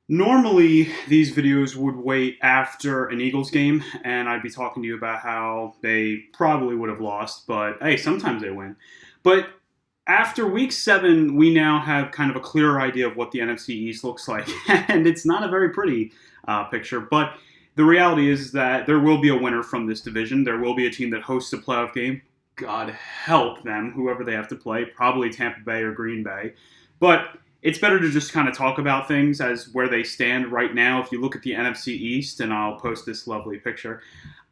Normally, these videos would wait after an Eagles game, and I'd be talking to you about how they probably would have lost, but hey, sometimes they win. But after week 7, we now have kind of a clearer idea of what the NFC East looks like, and it's not a very pretty picture, but the reality is that there will be a winner from this division. There will be a team that hosts a playoff game. God help them, whoever they have to play, probably Tampa Bay or Green Bay. But it's better to just kind of talk about things as where they stand right now. If you look at the NFC East, and I'll post this lovely picture,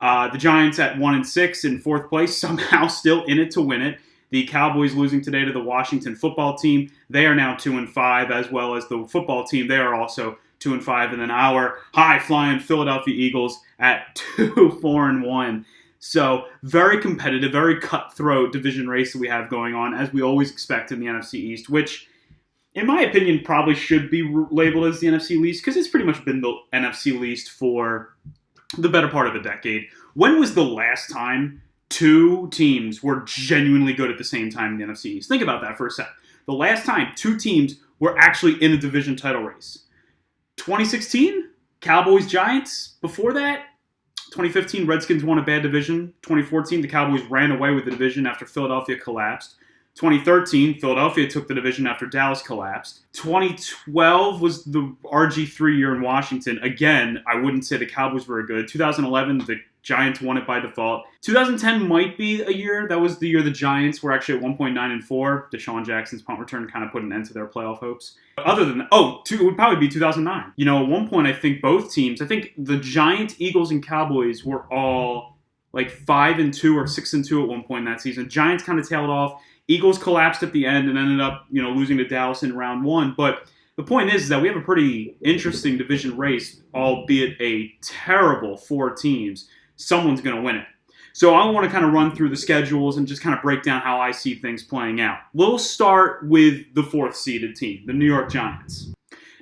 the Giants at 1-6 in fourth place, somehow still in it to win it. The Cowboys losing today to the Washington football team. They are now 2-5, as well as the football team. They are also 2-5, and then our high-flying Philadelphia Eagles at 2-4-1. So very competitive, very cutthroat division race that we have going on, as we always expect in the NFC East, which, in my opinion, probably should be labeled as the NFC least, because it's pretty much been the NFC least for the better part of a decade. When was the last time two teams were genuinely good at the same time in the NFC East? Think about that for a sec. The last time two teams were actually in a division title race. 2016, Cowboys-Giants. Before that, 2015, Redskins won a bad division. 2014, the Cowboys ran away with the division after Philadelphia collapsed. 2013, Philadelphia took the division after Dallas collapsed. 2012 was the RG3 year in Washington. Again, I wouldn't say the Cowboys were good. 2011, the Giants won it by default. 2010 might be a year. That was the year the Giants were actually at 1.9-4. Deshaun Jackson's punt return kind of put an end to their playoff hopes. But other than that, it would probably be 2009. At one point, I think both teams, the Giants, Eagles, and Cowboys were all like 5-2 or 6-2 at one point in that season. Giants kind of tailed off. Eagles collapsed at the end and ended up, losing to Dallas in round 1. But the point is that we have a pretty interesting division race, albeit a terrible 4 teams. Someone's going to win it. So I want to kind of run through the schedules and just kind of break down how I see things playing out. We'll start with the 4th seeded team, the New York Giants.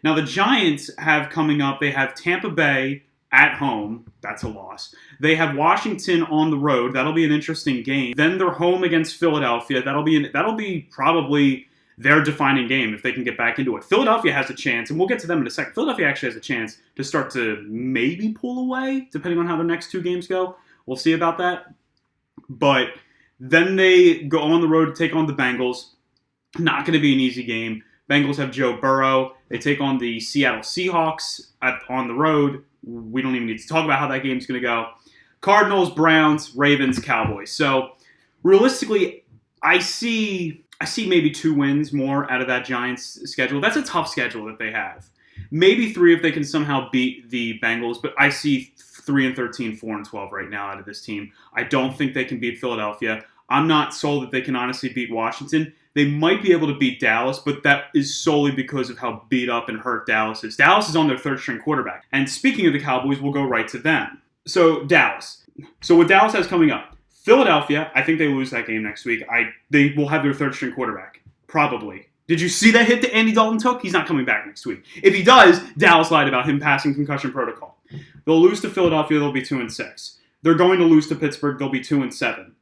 Now the Giants have coming up, they have Tampa Bay at home. That's a loss. They have Washington on the road. That'll be an interesting game. Then they're home against Philadelphia. That'll be probably their defining game if they can get back into it. Philadelphia has a chance, and we'll get to them in a second. Philadelphia actually has a chance to start to maybe pull away, depending on how their next 2 games go. We'll see about that. But then they go on the road to take on the Bengals. Not going to be an easy game. Bengals have Joe Burrow. They take on the Seattle Seahawks on the road. We don't even need to talk about how that game's going to go. Cardinals, Browns, Ravens, Cowboys. So realistically, I see maybe 2 wins more out of that Giants schedule. That's a tough schedule that they have. Maybe 3 if they can somehow beat the Bengals, but I see 3-13, 4-12 right now out of this team. I don't think they can beat Philadelphia. I'm not sold that they can honestly beat Washington. They might be able to beat Dallas, but that is solely because of how beat up and hurt Dallas is. Dallas is on their 3rd-string quarterback. And speaking of the Cowboys, we'll go right to them. So Dallas. So what Dallas has coming up, Philadelphia, I think they lose that game next week. They will have their 3rd-string quarterback. Probably. Did you see that hit that Andy Dalton took? He's not coming back next week. If he does, Dallas lied about him passing concussion protocol. They'll lose to Philadelphia. They'll be 2-6. They're going to lose to Pittsburgh. They'll be 2-7.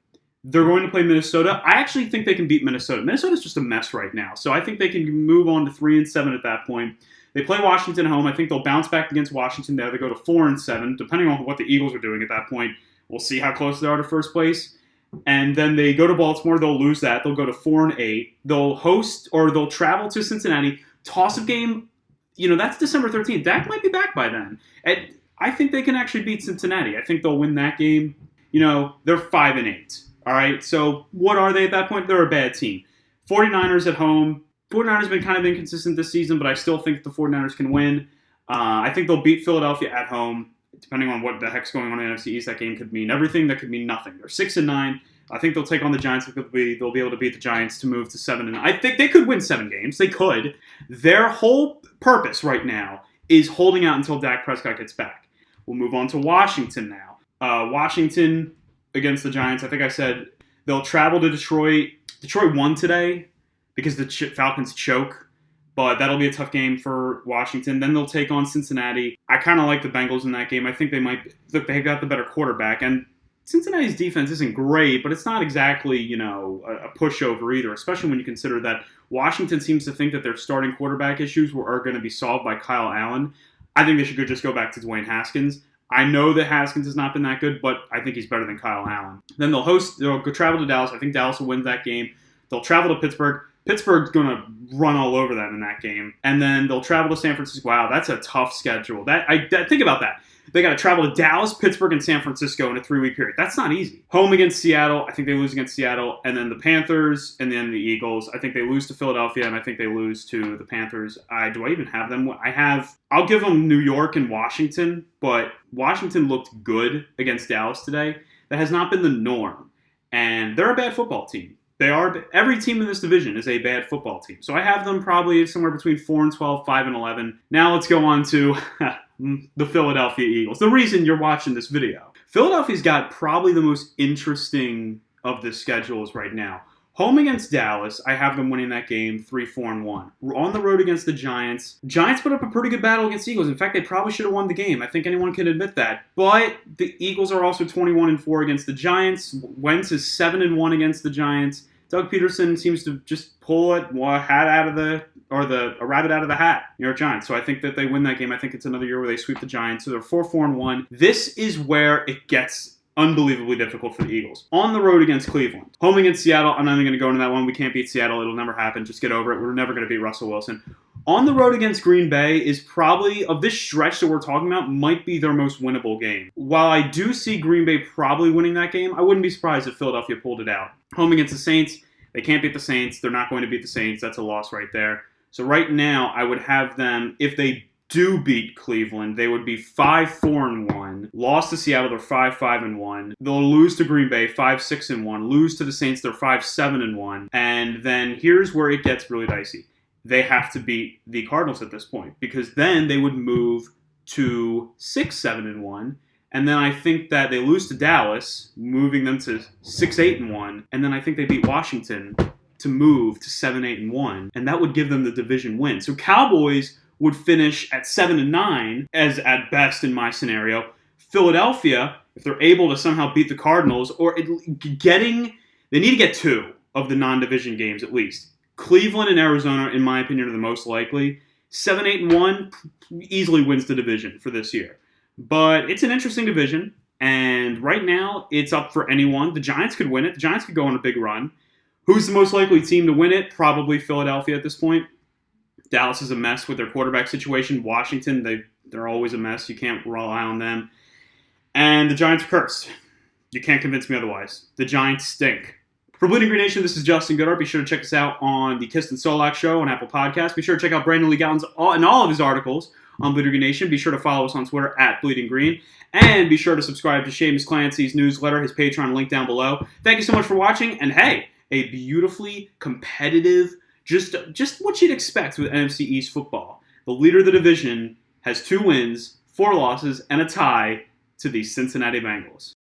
They're going to play Minnesota. I actually think they can beat Minnesota. Minnesota's just a mess right now. So I think they can move on to 3-7 at that point. They play Washington at home. I think they'll bounce back against Washington there. They go to 4-7, depending on what the Eagles are doing at that point. We'll see how close they are to first place. And then they go to Baltimore. They'll lose that. They'll go to 4-8. They'll host, or they'll travel to Cincinnati. Toss-up game, that's December 13th. Dak might be back by then. And I think they can actually beat Cincinnati. I think they'll win that game. They're 5-8. All right, so what are they at that point? They're a bad team. 49ers at home. 49ers have been kind of inconsistent this season, but I still think the 49ers can win. I think they'll beat Philadelphia at home. Depending on what the heck's going on in the NFC East, that game could mean everything. That could mean nothing. They're 6-9. I think they'll take on the Giants. They'll be able to beat the Giants to move to 7-9. I think they could win 7 games. They could. Their whole purpose right now is holding out until Dak Prescott gets back. We'll move on to Washington now. Washington against the Giants. I think I said they'll travel to Detroit. Detroit won today because the Falcons choke, but that'll be a tough game for Washington. Then they'll take on Cincinnati. I kind of like the Bengals in that game. I think they got the better quarterback, and Cincinnati's defense isn't great, but it's not exactly, a pushover either, especially when you consider that Washington seems to think that their starting quarterback issues are going to be solved by Kyle Allen. I think they should just go back to Dwayne Haskins. I know that Haskins has not been that good, but I think he's better than Kyle Allen. Then they'll go travel to Dallas. I think Dallas will win that game. They'll travel to Pittsburgh. Pittsburgh's going to run all over them in that game. And then they'll travel to San Francisco. Wow, that's a tough schedule. Think about that. They got to travel to Dallas, Pittsburgh, and San Francisco in a 3-week period. That's not easy. Home against Seattle. I think they lose against Seattle. And then the Panthers, and then the Eagles. I think they lose to Philadelphia, and I think they lose to the Panthers. Do I even have them? I'll give them New York and Washington, but Washington looked good against Dallas today. That has not been the norm. And they're a bad football team. Every team in this division is a bad football team. So I have them probably somewhere between 4-12, 5-11. Now let's go on to the Philadelphia Eagles. The reason you're watching this video. Philadelphia's got probably the most interesting of the schedules right now. Home against Dallas, I have them winning that game 3-4-1. We're on the road against the Giants. Giants put up a pretty good battle against the Eagles. In fact, they probably should have won the game. I think anyone can admit that. But the Eagles are also 21-4 against the Giants. Wentz is 7-1 against the Giants. Doug Peterson seems to just pull a rabbit out of the hat, New York Giants. So I think that they win that game. I think it's another year where they sweep the Giants. So they're 4-1. This is where it gets unbelievably difficult for the Eagles. On the road against Cleveland. Home against Seattle. I'm not even going to go into that one. We can't beat Seattle. It'll never happen. Just get over it. We're never going to beat Russell Wilson. On the road against Green Bay is probably, of this stretch that we're talking about, might be their most winnable game. While I do see Green Bay probably winning that game, I wouldn't be surprised if Philadelphia pulled it out. Home against the Saints. They can't beat the Saints. They're not going to beat the Saints. That's a loss right there. So right now, I would have them, if they do beat Cleveland, they would be 5-4-1. Lost to Seattle, they're 5-5-1. They'll lose to Green Bay, 5-6-1. Lose to the Saints, they're 5-7-1. And then here's where it gets really dicey. They have to beat the Cardinals at this point, because then they would move to 6-7-1. And then I think that they lose to Dallas, moving them to 6-8-1. And then I think they beat Washington to move to 7-8-1. And that would give them the division win. So Cowboys would finish at 7-9, as at best in my scenario. Philadelphia, if they're able to somehow beat the Cardinals, they need to get 2 of the non-division games at least. Cleveland and Arizona, in my opinion, are the most likely. 7-8-1 easily wins the division for this year. But it's an interesting division, and right now it's up for anyone. The Giants could win it. The Giants could go on a big run. Who's the most likely team to win it? Probably Philadelphia at this point. Dallas is a mess with their quarterback situation. Washington, they're always a mess. You can't rely on them. And the Giants are cursed. You can't convince me otherwise. The Giants stink. For Bleeding Green Nation, this is Justin Goodhart. Be sure to check us out on the Kist and Solak show on Apple Podcasts. Be sure to check out Brandon Lee Gowton's and all of his articles on Bleeding Green Nation. Be sure to follow us on Twitter at Bleeding Green. And be sure to subscribe to Seamus Clancy's newsletter, his Patreon link down below. Thank you so much for watching. And hey, a beautifully competitive, just what you'd expect with NFC East football. The leader of the division has 2 wins, 4 losses, and a tie to the Cincinnati Bengals.